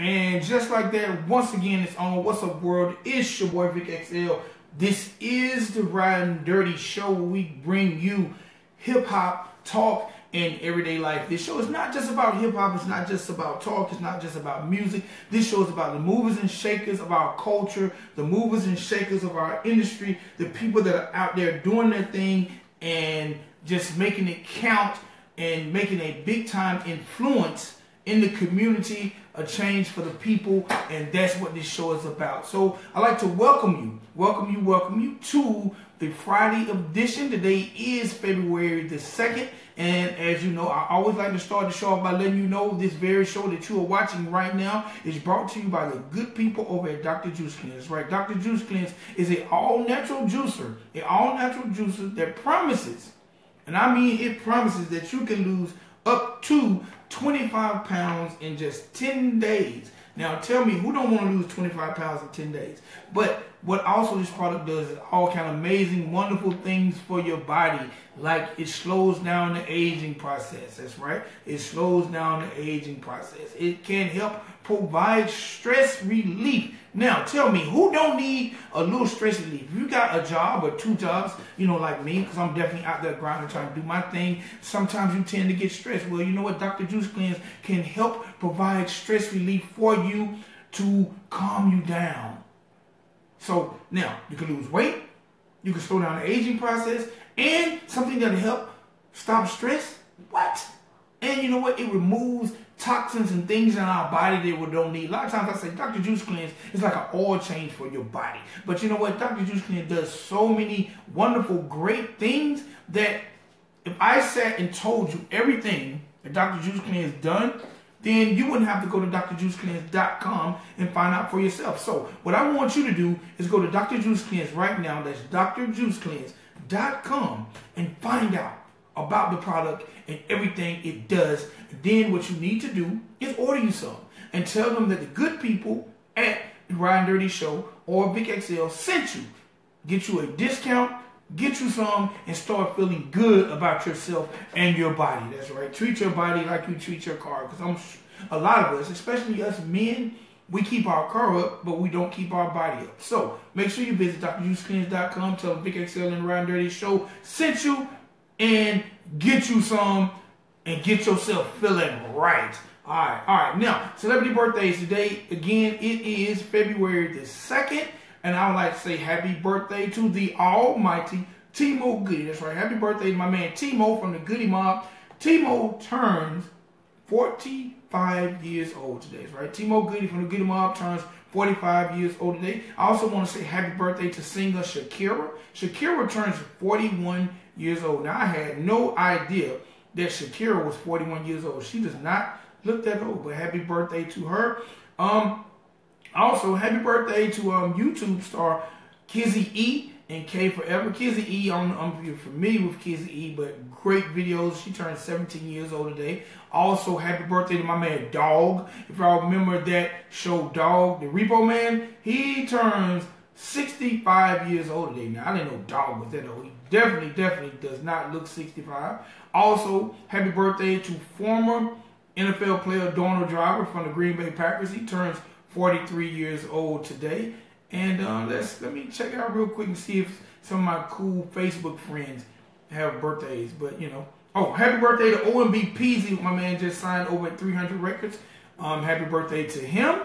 And just like that, once again, it's on What's Up World. It's your boy Vic XL. This is the Ridin Durty show where we bring you hip-hop talk and everyday life. This show is not just about hip-hop. It's not just about talk. It's not just about music. This show is about the movers and shakers of our culture, the movers and shakers of our industry, the people that are out there doing their thing and just making it count and making a big-time influence in the community, a change for the people, and that's what this show is about. So I'd like to welcome you to the Friday edition. Today is February the 2nd, and as you know, I always like to start the show off by letting you know this very show that you are watching right now is brought to you by the good people over at Dr. Juice Cleanse. Right, Dr. Juice Cleanse is an all-natural juicer, that promises, and I mean it promises, that you can lose up to 25 pounds in just 10 days. Now tell me, who don't want to lose 25 pounds in 10 days? But what also this product does is all kind of amazing, wonderful things for your body. Like it slows down the aging process. That's right. It slows down the aging process. It can help provide stress relief. Now tell me, who don't need a little stress relief? If you got a job or two jobs, you know, like me, because I'm definitely out there grinding, trying to do my thing. Sometimes you tend to get stressed. Well, you know what? Dr. Juice Cleanse can help provide stress relief for you to calm you down. So now you can lose weight, you can slow down the aging process, and something that'll help stop stress. What? And you know what? It removes toxins and things in our body that we don't need. A lot of times I say Dr. Juice Cleanse is like an oil change for your body. But you know what? Dr. Juice Cleanse does so many wonderful, great things that if I sat and told you everything that Dr. Juice Cleanse done, then you wouldn't have to go to drjuicecleanse.com and find out for yourself. So what I want you to do is go to Dr. Juice Cleanse right now. That's drjuicecleanse.com and find out about the product and everything it does. And then what you need to do is order you some and tell them that the good people at the Ridin Durty Show or Vic XL sent you. Get you a discount, get you some, and start feeling good about yourself and your body. That's right. Treat your body like you treat your car. Because a lot of us, especially us men, we keep our car up, but we don't keep our body up. So make sure you visit drjuicecleanse.com. Tell them Vic XL and the Ridin Durty Show sent you, and get you some and get yourself feeling right. All right. Now, celebrity birthdays today. Again, it is February the 2nd. And I would like to say happy birthday to the almighty Timo Goody. That's right. Happy birthday to my man Timo from the Goody Mob. Timo turns 45 years old today. That's right. Timo Goody from the Goody Mob turns 45 years old today. I also want to say happy birthday to singer Shakira. Shakira turns 41 years old. Now, I had no idea that Shakira was 41 years old. She does not look that old, but happy birthday to her. Also, happy birthday to YouTube star Kizzy E and K Forever. Kizzy E, I don't know if you're familiar with Kizzy E, but great videos. She turned 17 years old today. Also, happy birthday to my man Dog. If y'all remember that show Dog, the Repo Man, he turns 65 years old today. Now, I didn't know Dog was that old. He definitely does not look 65. Also, happy birthday to former NFL player Donald Driver from the Green Bay Packers. He turns 43 years old today. And let me check out real quick and see if some of my cool Facebook friends have birthdays. But you know, oh, happy birthday to OMB Peasy. My man just signed over at 300 Records. Happy birthday to him.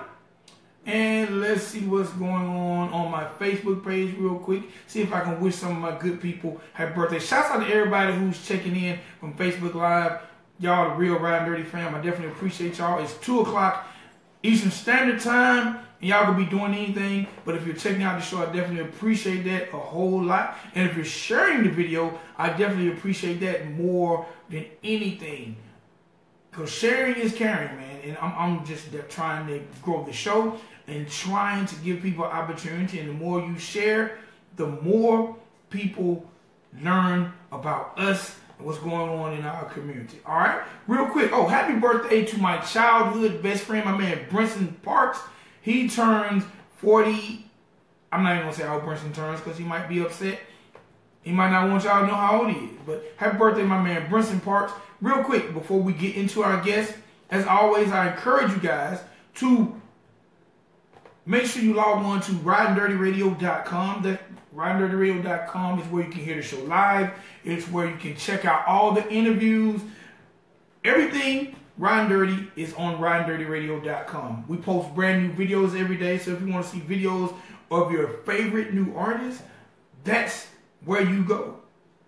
And let's see what's going on my Facebook page real quick. See if I can wish some of my good people happy birthday. Shouts out to everybody who's checking in from Facebook Live. Y'all, the real Ridin Durty fam. I definitely appreciate y'all. It's 2 o'clock Eastern Standard Time, and y'all could be doing anything. But if you're checking out the show, I definitely appreciate that a whole lot. And if you're sharing the video, I definitely appreciate that more than anything. Because sharing is caring, man. And I'm just trying to grow the show and trying to give people opportunity. And the more you share, the more people learn about us and what's going on in our community. All right? Real quick. Oh, happy birthday to my childhood best friend, my man Brinson Parks. He turns 40. I'm not even going to say how Brinson turns because he might be upset. He might not want y'all to know how old he is. But happy birthday, my man Brinson Parks. Real quick, before we get into our guest, as always, I encourage you guys to Make sure you log on to RidinDurtyRadio.com. That RidinDurtyRadio.com is where you can hear the show live. It's where you can check out all the interviews. Everything Ridin Durty is on RidinDurtyRadio.com. We post brand new videos every day, so if you want to see videos of your favorite new artists, that's where you go.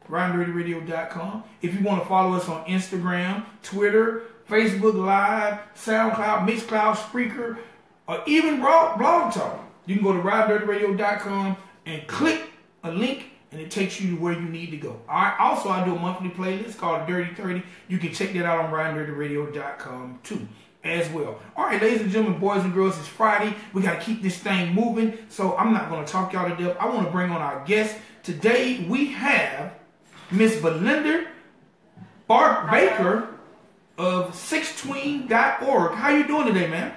RidinDurtyRadio.com. If you want to follow us on Instagram, Twitter, Facebook Live, SoundCloud, Mixcloud, Spreaker, or even Blog Talk, you can go to RidinDurtyRadio.com and click a link, and it takes you to where you need to go. All right. Also, I do a monthly playlist called Dirty 30. You can check that out on RidinDurtyRadio.com too, as well. All right, ladies and gentlemen, boys and girls, it's Friday. We got to keep this thing moving, so I'm not going to talk y'all to death. I want to bring on our guest. Today, we have Miss Belinda Baker of 6tween.org. How you doing today, ma'am?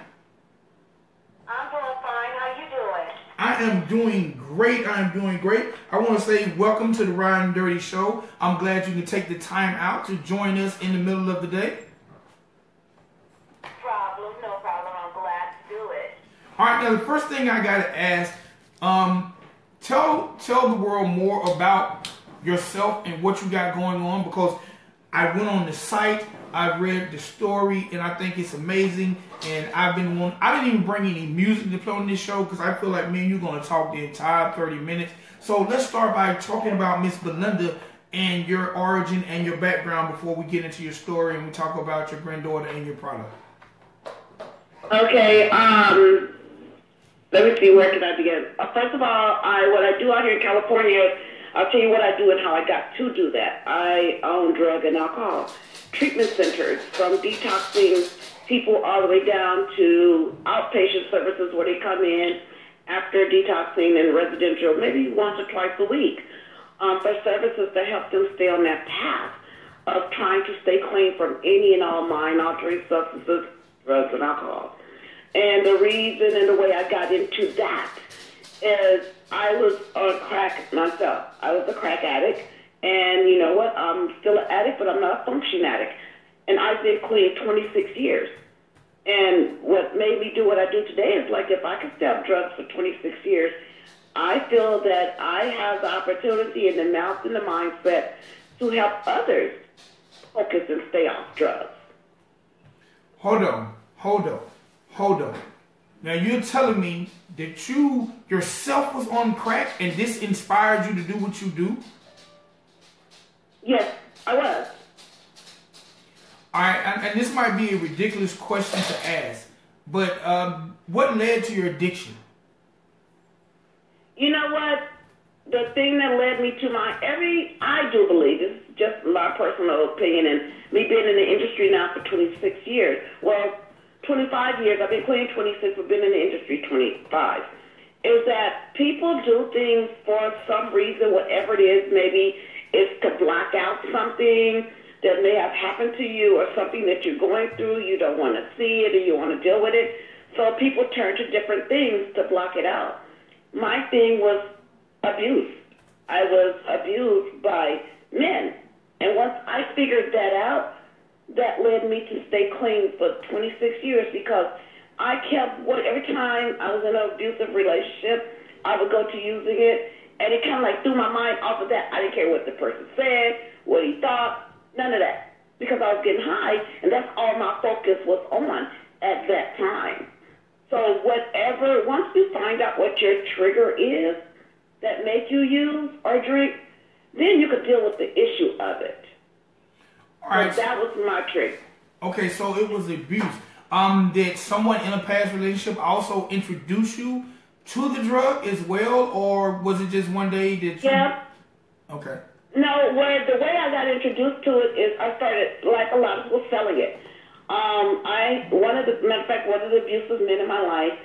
I'm doing fine. How you doing? I am doing great. I am doing great. I want to say welcome to the Ridin Durty Show. I'm glad you can take the time out to join us in the middle of the day. No problem. I'm glad to do it. All right. Now, the first thing I got to ask, tell the world more about yourself and what you got going on, because I went on the site, I read the story, and I think it's amazing. And I didn't even bring any music to play on this show because I feel like me and you're going to talk the entire 30 minutes. So let's start by talking about Miss Belinda and your origin and your background before we get into your story and we talk about your granddaughter and your product. Okay, let me see, where can I begin? First of all, what I do out here in California, I'll tell you what I do and how I got to do that. I own drug and alcohol treatment centers, from detoxing people all the way down to outpatient services where they come in after detoxing and residential, maybe once or twice a week, for services to help them stay on that path of trying to stay clean from any and all mind-altering substances, drugs, and alcohol. And the reason and the way I got into that is I was on crack myself. I was a crack addict. And you know what? I'm still an addict, but I'm not a function addict. And I've been clean 26 years. And what made me do what I do today is, like, if I can stay off drugs for 26 years, I feel that I have the opportunity and the mouth and the mindset to help others focus and stay off drugs. Hold on. Now you're telling me that you yourself was on crack and this inspired you to do what you do? Yes, I was. All right, and this might be a ridiculous question to ask, but what led to your addiction? You know what? The thing that led me to I do believe, this is just my personal opinion, and me being in the industry now for 26 years, well, 25 years, I've been clean 26, I've been in the industry 25, is that people do things for some reason, whatever it is. Maybe it's to block out something that may have happened to you or something that you're going through. You don't want to see it or you want to deal with it. So people turn to different things to block it out. My thing was abuse. I was abused by men. And once I figured that out, that led me to stay clean for 26 years, because I kept, every time I was in an abusive relationship, I would go to using it, and it kind of like threw my mind off of that. I didn't care what the person said, what he thought, none of that, because I was getting high, and that's all my focus was on at that time. So once you find out what your trigger is that make you use or drink, then you could deal with the issue of it. All right. So that was my trick. Okay, so it was abuse. Did someone in a past relationship also introduce you to the drug as well, or was it just one day that you... Yeah. Okay. No, the way I got introduced to it is I started, like a lot of people, selling it. One of the abusive men in my life,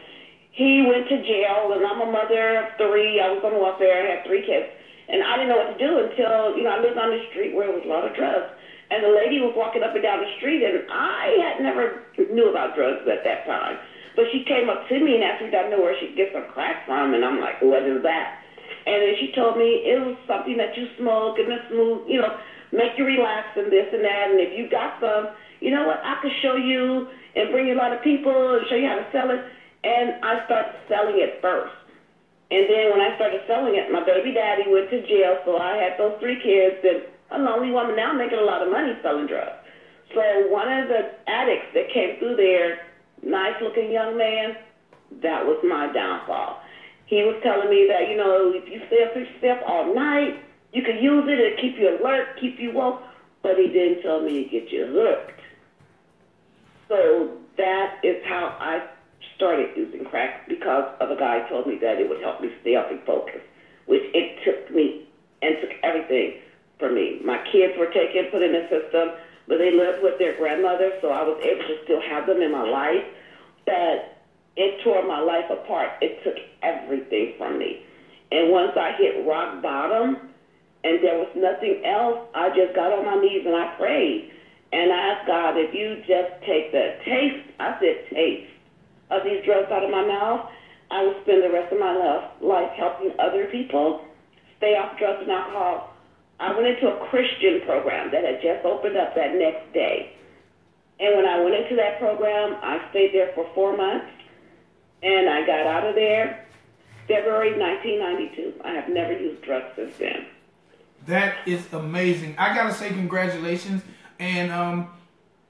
he went to jail, and I'm a mother of 3. I was on welfare. I had 3 kids. And I didn't know what to do until, I lived on the street where there was a lot of drugs. And the lady was walking up and down the street, and I had never knew about drugs at that time. But she came up to me and asked me if I knew where she could get some crack from, and I'm like, what is that? And then she told me it was something that you smoke and it's smooth, make you relax and this and that. And if you got some, you know what, I could show you and bring you a lot of people and show you how to sell it. And I started selling it first. And then when I started selling it, my baby daddy went to jail, so I had those 3 kids, and I'm a lonely woman now making a lot of money selling drugs. So one of the addicts that came through there, nice-looking young man, that was my downfall. He was telling me that, you know, if you stay up with yourself all night, you can use it, it'll keep you alert, keep you woke, but he didn't tell me to get you hooked. So that is how I started using crack, because of a guy told me that it would help me stay up and focus, which it took me and took everything from me. My kids were taken, put in the system, but they lived with their grandmother, so I was able to still have them in my life. But it tore my life apart. It took everything from me. And once I hit rock bottom and there was nothing else, I just got on my knees and I prayed. And I asked God, if you just take the taste, I said taste, of these drugs out of my mouth, I will spend the rest of my life helping other people stay off drugs and alcohol. I went into a Christian program that had just opened up that next day. And when I went into that program, I stayed there for 4 months, and I got out of there February 1992. I have never used drugs since then. That is amazing. I got to say congratulations. And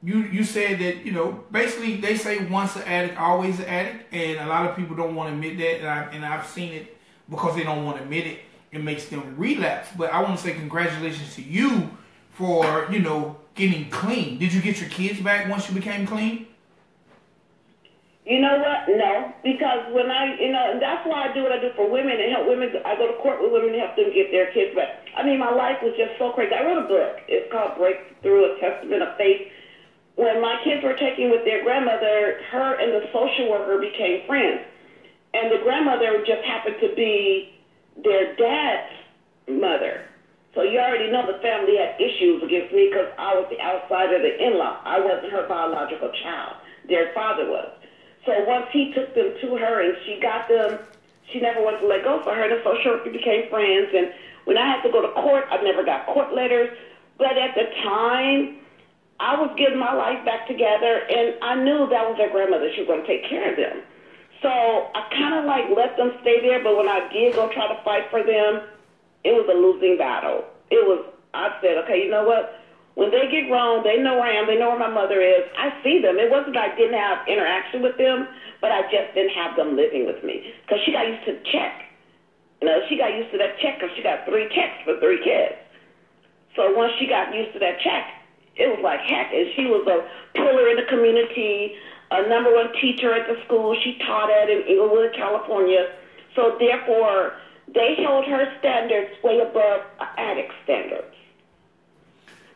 you said that, you know, basically they say once an addict, always an addict. And a lot of people don't want to admit that. And I've seen it because they don't want to admit it. It makes them relapse. But I want to say congratulations to you for, you know, getting clean. Did you get your kids back once you became clean? You know what? No, because when and that's why I do what I do for women and help women. I go to court with women to help them get their kids back. I mean, my life was just so crazy. I wrote a book. It's called Breakthrough, A Testament of Faith. When my kids were taken with their grandmother, her and the social worker became friends. And the grandmother just happened to be their dad's mother. So you already know the family had issues against me because I was the outsider, the in-law. I wasn't her biological child. Their father was. So once he took them to her and she got them, she never wanted to let go for her. The social worker became friends. And when I had to go to court, I never got court letters. But at the time, I was getting my life back together, and I knew that was their grandmother. She was going to take care of them. So I kind of like let them stay there, but when I did go try to fight for them, it was a losing battle. I said, okay, you know what? When they get grown, they know where I am, they know where my mother is. I see them. It wasn't that I didn't have interaction with them, but I just didn't have them living with me because she got used to the check. You know, she got used to that check because she got 3 checks for 3 kids. So once she got used to that check, it was like heck, and she was a pillar in the community, a #1 teacher at the school. She taught at in Inglewood, California. So therefore, they held her standards way above addict standards.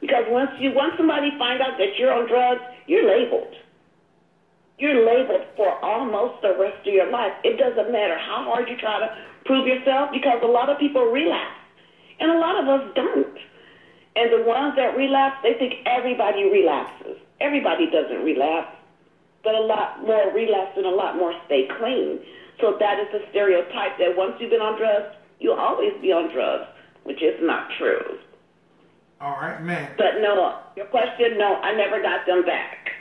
Because once somebody finds out that you're on drugs, you're labeled. You're labeled for almost the rest of your life. It doesn't matter how hard you try to prove yourself, because a lot of people relapse, and a lot of us don't. And the ones that relapse, they think everybody relapses. Everybody doesn't relapse, but a lot more relapse and a lot more stay clean. So that is the stereotype that once you've been on drugs, you'll always be on drugs, which is not true. All right, man. But no, your question, no, I never got them back.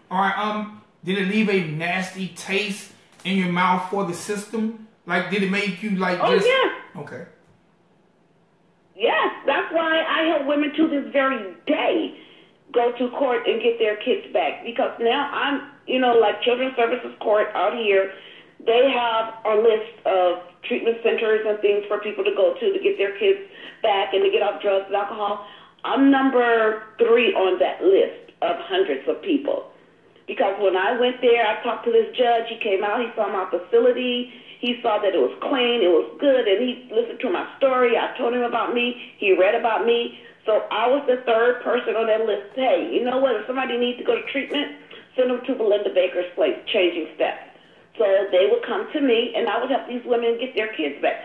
All right, did it leave a nasty taste in your mouth for the system? Like, did it make you like just... Oh, yeah. Okay. Yes, that's why I help women to this very day go to court and get their kids back. Because now I'm, like Children's Services Court out here, they have a list of treatment centers and things for people to go to get their kids back and to get off drugs and alcohol. I'm number 3 on that list of hundreds of people. Because when I went there, I talked to this judge. He came out, he saw my facility. He saw that it was clean, it was good, and he listened to my story. I told him about me. He read about me. So I was the 3rd person on that list. Hey, you know what? If somebody needs to go to treatment, send them to Belinda Baker's place, Changing Steps. So they would come to me, and I would help these women get their kids back.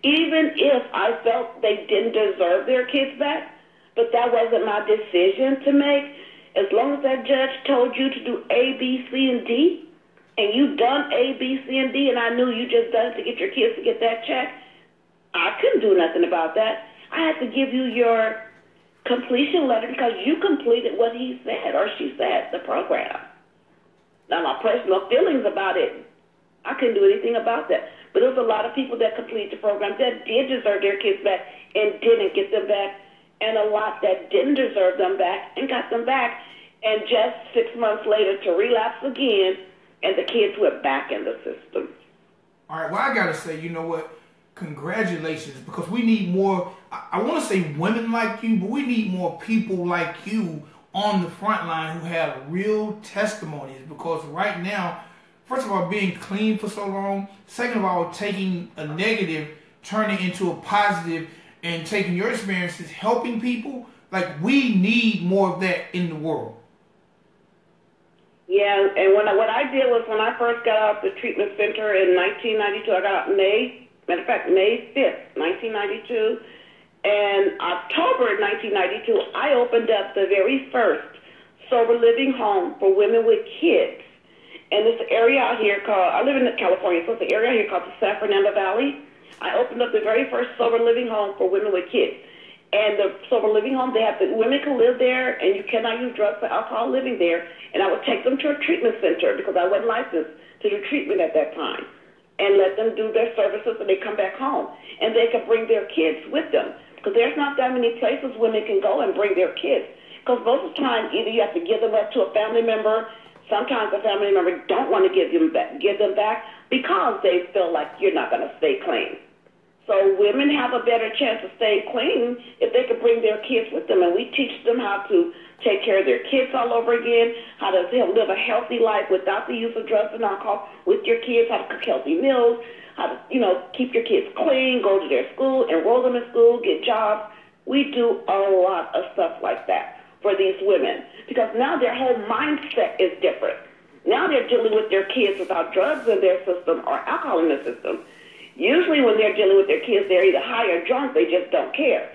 Even if I felt they didn't deserve their kids back, but that wasn't my decision to make. As long as that judge told you to do A, B, C, and D, and you done A, B, C, and D, and I knew you just done it to get your kids to get that check, I couldn't do nothing about that. I had to give you your completion letter because you completed what he said or she said, the program. Now, my personal feelings about it, I couldn't do anything about that. But there was a lot of people that completed the program that did deserve their kids back and didn't get them back, and a lot that didn't deserve them back and got them back, and just 6 months later to relapse again, and the kids went back in the system. All right, well, I got to say, you know what? Congratulations, because we need more, I want to say women like you, but we need more people like you on the front line who have real testimonies, because right now, first of all, being clean for so long, second of all, taking a negative, turning into a positive, and taking your experiences, helping people, like we need more of that in the world. Yeah, and what I did was when I first got out of the treatment center in 1992, I got out May 5th, 1992, and October 1992, I opened up the very first sober living home for women with kids. And this area out here called, I live in California, so it's an area out here called the San Fernando Valley. I opened up the very first sober living home for women with kids. And the sober living home, the women can live there, and you cannot use drugs or alcohol living there. And I would take them to a treatment center because I wasn't licensed to do treatment at that time, and let them do their services and they come back home. And they can bring their kids with them because there's not that many places women can go and bring their kids. Because most of the time, either you have to give them up to a family member. Sometimes a family member don't want to give them back because they feel like you're not going to stay clean. So women have a better chance to stay clean if they can bring their kids with them. And we teach them how to take care of their kids all over again, how to live a healthy life without the use of drugs and alcohol with your kids, how to cook healthy meals, how to, keep your kids clean, go to their school, enroll them in school, get jobs. We do a lot of stuff like that for these women because now their whole mindset is different. Now they're dealing with their kids without drugs in their system or alcohol in their system. Usually when they're dealing with their kids, they're either high or drunk. They just don't care.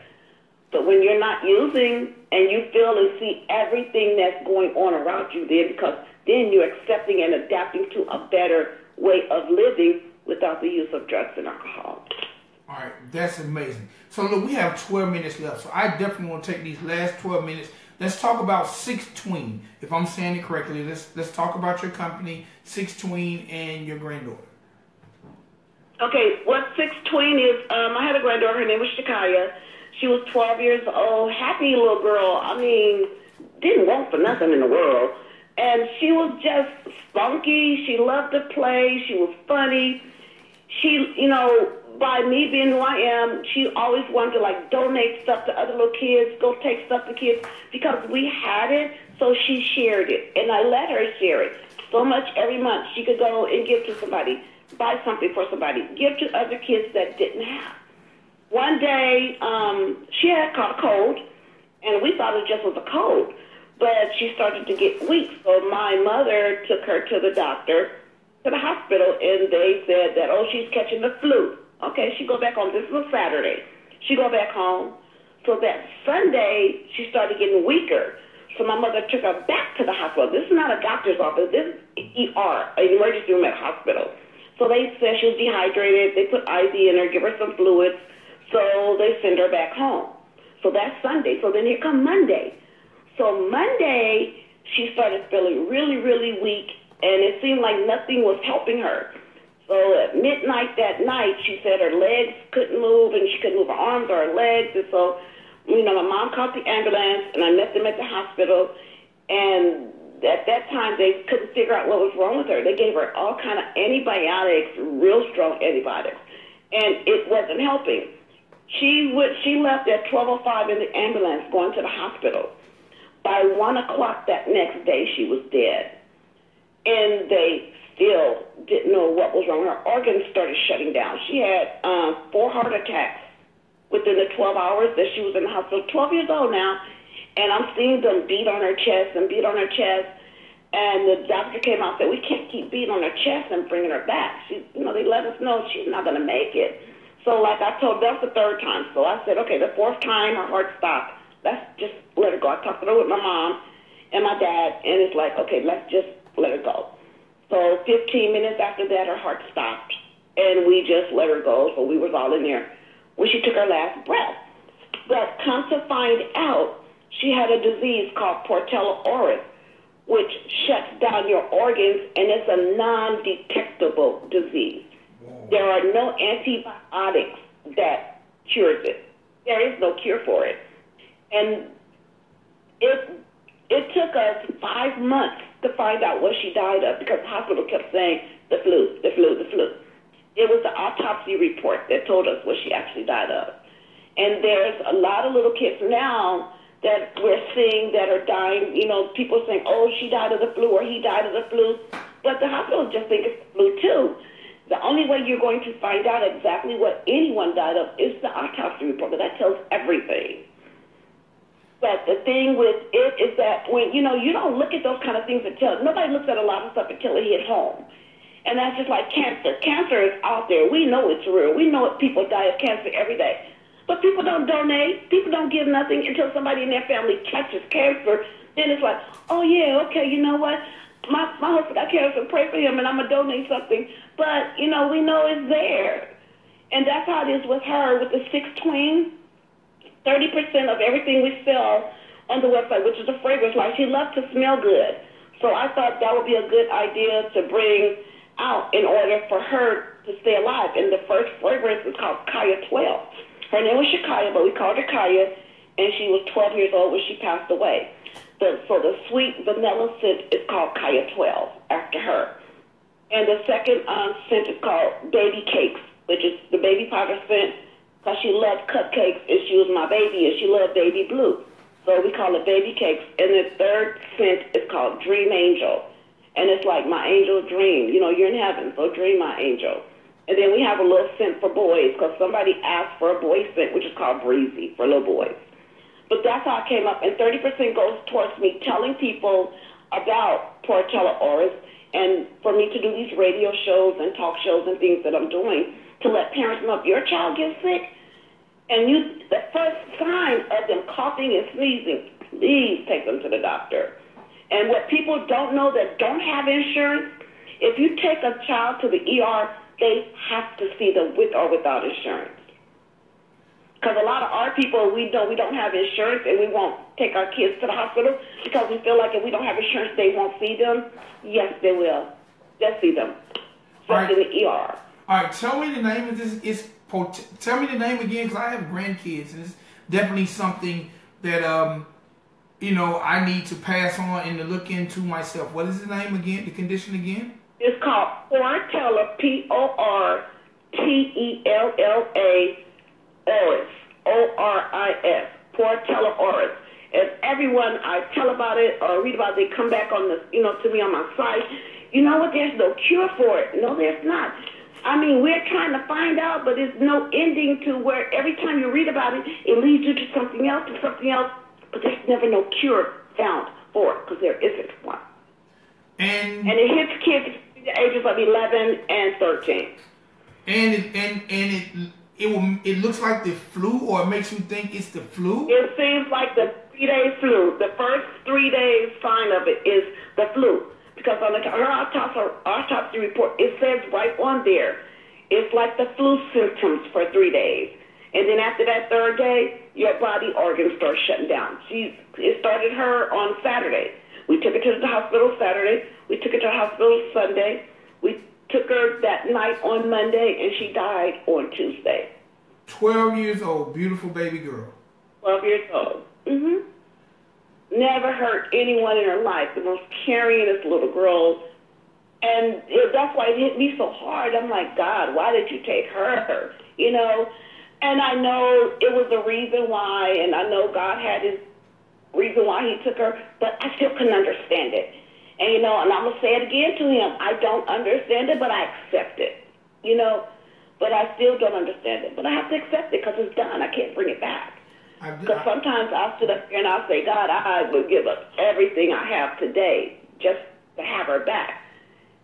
But when you're not using and you feel and see everything that's going on around you then, because then you're accepting and adapting to a better way of living without the use of drugs and alcohol. All right, that's amazing. So look, we have 12 minutes left. So I definitely want to take these last 12 minutes. Let's talk about Six Tween. If I'm saying it correctly, let's talk about your company, Six Tween, and your granddaughter. Okay, what Six Tween is, I had a granddaughter, her name was Shakaya. She was 12 years old, happy little girl. I mean, didn't want for nothing in the world. And she was just spunky. She loved to play. She was funny. She, by me being who I am, she always wanted to, donate stuff to other little kids, go take stuff to kids, because we had it, so she shared it. And I let her share it so much every month. She could go and give to somebody, buy something for somebody, give to other kids that didn't have. One day, she had caught a cold, and we thought it just was a cold, but she started to get weak. So my mother took her to the doctor, to the hospital, and they said that, she's catching the flu. Okay, she go back home. This was Saturday. She go back home. So that Sunday, she started getting weaker. So my mother took her back to the hospital. This is not a doctor's office. This is ER, an emergency room at hospital. So they said she was dehydrated. They put IV in her, give her some fluids. So they send her back home. So that's Sunday. So then here come Monday. So Monday, she started feeling really, really weak, and it seemed like nothing was helping her. So at midnight that night, she said her legs couldn't move, and she couldn't move her arms or her legs. And so, my mom called the ambulance, and I met them at the hospital. And at that time, they couldn't figure out what was wrong with her. They gave her all kind of antibiotics, real strong antibiotics, and it wasn't helping. She left at 12:05 in the ambulance going to the hospital. By 1 o'clock that next day, she was dead. And they still didn't know what was wrong. Her organs started shutting down. She had 4 heart attacks within the 12 hours that she was in the hospital. 12 years old now, and I'm seeing them beat on her chest and beat on her chest. And the doctor came out and said, we can't keep beating on her chest and bringing her back. They let us know she's not going to make it. So like I told, that's the 3rd time. So I said, okay, the 4th time her heart stopped. Let's just let her go. I talked it over with my mom and my dad, and it's like, okay, let's just let her go. So 15 minutes after that, her heart stopped, and we just let her go. So we was all in there when she took her last breath. But come to find out, she had a disease called Portella oris, which shuts down your organs, and it's a non-detectable disease. Whoa. There are no antibiotics that cures it. There is no cure for it. And it took us 5 months to find out what she died of, because the hospital kept saying the flu, the flu, the flu. It was the autopsy report that told us what she actually died of. And there's a lot of little kids now that we're seeing that are dying. You know, people saying, oh, she died of the flu or he died of the flu. But the hospital just think it's the flu too. The only way you're going to find out exactly what anyone died of is the autopsy report, but that tells everything. But the thing with it is that when, you know, you don't look at those kind of things until, nobody looks at a lot of stuff until it hit home. And that's just like cancer. Cancer is out there. We know it's real. We know people die of cancer every day. But people don't donate. People don't give nothing until somebody in their family catches cancer. Then it's like, oh, yeah, okay, you know what? My husband got cancer. Pray for him, and I'm going to donate something. But, you know, we know it's there. And that's how it is with her, with the 6 Twin. 30% of everything we sell on the website, which is a fragrance line, she loves to smell good. So I thought that would be a good idea to bring out in order for her to stay alive. And the first fragrance is called Kaya 12. Her name was Shakaya, but we called her Kaya, and she was 12 years old when she passed away. So the sweet vanilla scent is called Kaya 12 after her. And the second scent is called Baby Cakes, which is the baby powder scent, because she loved cupcakes, and she was my baby, and she loved baby blue. So we call it Baby Cakes. And the third scent is called Dream Angel. And it's like my angel dream. You know, you're in heaven, so dream my angel. And then we have a little scent for boys, because somebody asked for a boy scent, which is called Breezy, for little boys. But that's how I came up. And 30% goes towards me telling people about Portella Auras, and for me to do these radio shows and talk shows and things that I'm doing to let parents know if your child gets sick, and the first sign of them coughing and sneezing, please take them to the doctor. And what people don't know that don't have insurance, if you take a child to the ER, they have to see them with or without insurance. Because a lot of our people, we know we don't have insurance, and we won't take our kids to the hospital because we feel like if we don't have insurance, they won't see them. Yes, they will. They'll see them. Just in the ER. All right, tell me the name of this. Tell me the name again, because I have grandkids, and it's definitely something that you know, I need to pass on and to look into myself. What is the name again? The condition again? It's called Portella, Portella Auris, Oris, Portella Auris. And everyone I tell about it or read about it, they come back on the, you know, to me on my site. You know what? There's no cure for it. No, there's not. I mean, we're trying to find out, but there's no ending to where every time you read about it, it leads you to something else, but there's never no cure found for it because there isn't one. And it hits kids between the ages of 11 and 13. And it looks like the flu, or it makes you think it's the flu? It seems like the 3-day flu. The first 3 days sign of it is the flu. Because on her autopsy report, it says right on there, it's like the flu symptoms for 3 days. And then after that 3rd day, your body organs start shutting down. It started her on Saturday. We took her to the hospital Saturday. We took her to the hospital Sunday. We took her that night on Monday, and she died on Tuesday. 12 years old, beautiful baby girl. 12 years old. Mm-hmm. Never hurt anyone in her life. The most caringest little girl. And that's why it hit me so hard. I'm like, God, why did you take her? You know? And I know it was a reason why, and I know God had his reason why he took her, but I still couldn't understand it. And, you know, and I'm going to say it again to him. I don't understand it, but I accept it. You know? But I still don't understand it. But I have to accept it because it's done. I can't bring it back. Because sometimes I'll sit up here and I'll say, God, I would give up everything I have today just to have her back.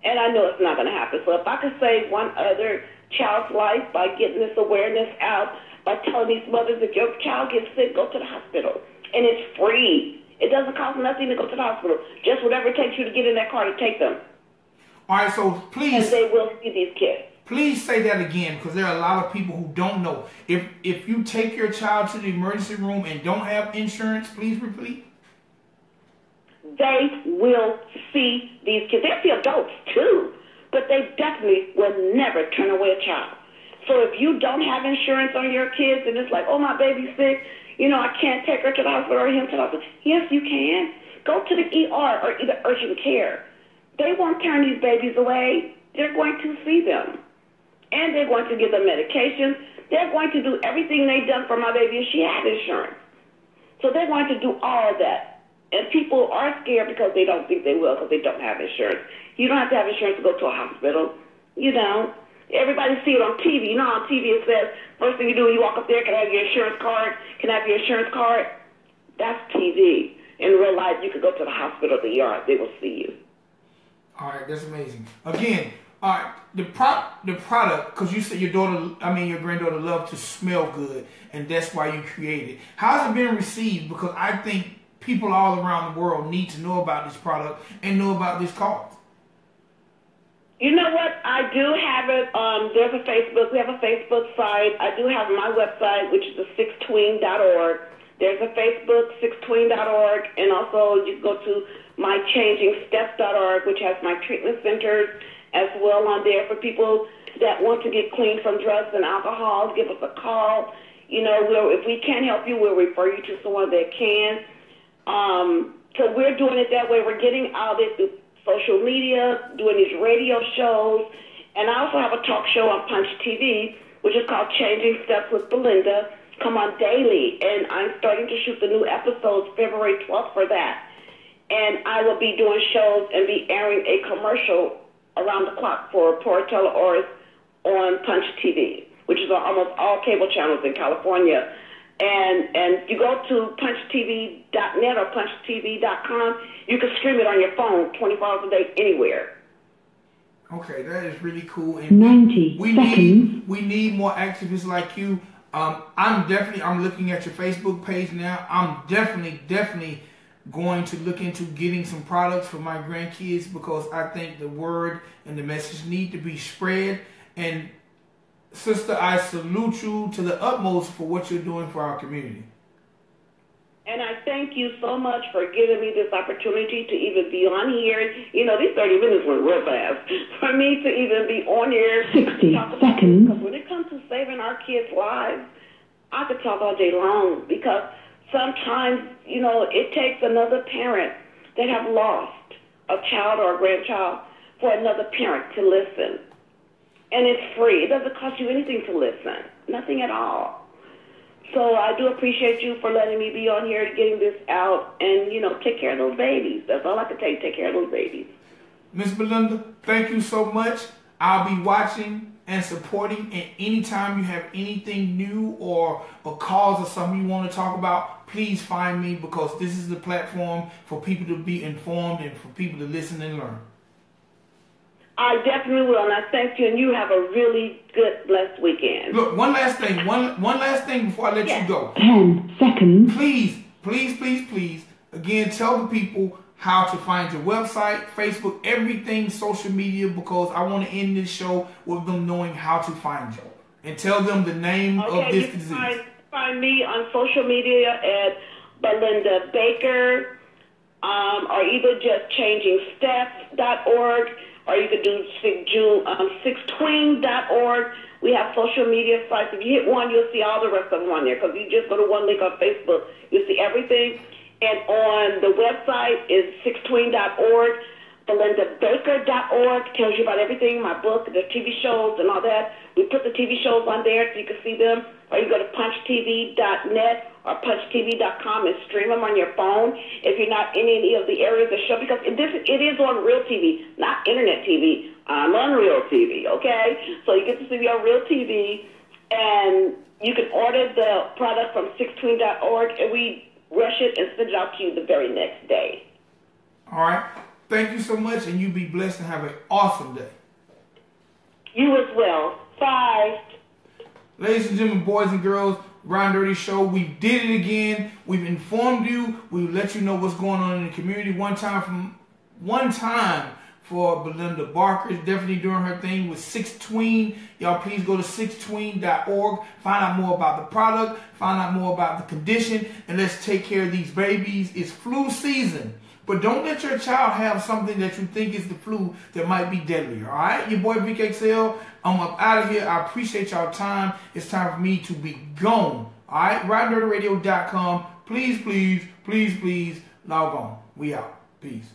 And I know it's not going to happen. So if I could save one other child's life by getting this awareness out, by telling these mothers, if your child gets sick, go to the hospital. And it's free. It doesn't cost nothing to go to the hospital. Just whatever it takes you to get in that car to take them. All right, so please. And they will see these kids. Please say that again, because there are a lot of people who don't know. If you take your child to the emergency room and don't have insurance, please repeat. they will see these kids. They'll see adults too, but they definitely will never turn away a child. So if you don't have insurance on your kids and it's like, oh, my baby's sick, I can't take her to the hospital or him to the hospital. Yes, you can. Go to the ER or either urgent care. They won't turn these babies away. They're going to see them. And they're going to give them medication. They're going to do everything they've done for my baby if she had insurance. So they're going to do all of that. And people are scared because they don't think they will because they don't have insurance. You don't have to have insurance to go to a hospital. Everybody see it on TV. On TV it says, first thing you do when you walk up there, can I have your insurance card? Can I have your insurance card? That's TV. In real life, you could go to the hospital, the ER. They will see you. All right, that's amazing. Again, all right, the product, because you said your granddaughter loved to smell good, and that's why you created it. How's it been received? Because I think people all around the world need to know about this product and know about this cause. You know what? I do have it. There's a Facebook. We have a Facebook site. I do have my website, which is the 6tween.org. There's a Facebook, 6tween.org, and also you can go to mychangingsteps.org, which has my treatment centers as well on there for people that want to get clean from drugs and alcohol. Give us a call. If we can't help you, we'll refer you to someone that can. So we're doing it that way. We're getting out there through social media, doing these radio shows, and I also have a talk show on Punch TV, which is called Changing Steps with Belinda. Come on daily, and I'm starting to shoot the new episodes February 12th for that. And I will be doing shows and be airing a commercial around the clock for Portela Oris on Punch TV, which is on almost all cable channels in California. And you go to punchtv.net or punchtv.com, you can stream it on your phone 24 hours a day anywhere. Okay, that is really cool. And 90 seconds. We need more activists like you. I'm looking at your Facebook page now. I'm definitely going to look into getting some products for my grandkids because I think the word and the message need to be spread. And sister, I salute you to the utmost for what you're doing for our community. And I thank you so much for giving me this opportunity to even be on here. These 30 minutes went real fast. For me to even be on here. 60 seconds. Because when it comes to saving our kids' lives, I could talk all day long because sometimes, it takes another parent that have lost a child or a grandchild for another parent to listen. And it's free. It doesn't cost you anything to listen. Nothing at all. So I do appreciate you for letting me be on here, getting this out, and, take care of those babies. That's all I can tell you, take care of those babies. Miss Belinda, thank you so much. I'll be watching and supporting, and anytime you have anything new or a cause or something you want to talk about, please find me because this is the platform for people to be informed and for people to listen and learn. I definitely will, and I thank you, and you have a really good, blessed weekend. Look, one last thing before I let you go. 10 seconds. Please, again, tell the people how to find your website, Facebook, everything, social media, because I want to end this show with them knowing how to find you. And tell them the name of this disease. You can find me on social media at Belinda Baker, or either just changingsteps.org, or you could do 6tween.org. We have social media sites. If you hit one, you'll see all the rest of them on there. Because you just go to one link on Facebook, you'll see everything. And on the website is 6tween.org. BelindaBaker.org tells you about everything, my book, the TV shows, and all that. We put the TV shows on there so you can see them. Or you go to punchtv.net or punchtv.com and stream them on your phone if you're not in any of the areas of the show. Because it is on real TV, not internet TV. I'm on real TV, okay? So you get to see me on real TV. And you can order the product from 6tween.org, and we rush it and send it out to you the very next day. All right. Thank you so much, and you be blessed and have an awesome day. You as well. Bye. Ladies and gentlemen, boys and girls, Ridin Durty Show, we did it again. We've informed you. We've let you know what's going on in the community. One time for Belinda Barker, definitely doing her thing with 6tween. Y'all please go to 6tween.org. Find out more about the product. Find out more about the condition. And let's take care of these babies. It's flu season. But don't let your child have something that you think is the flu that might be deadlier. All right? Your boy Vic XL. I'm up out of here. I appreciate y'all time. It's time for me to be gone. All right? RidinDurtyRadio.com. Please, please, please, please log on. We out. Peace.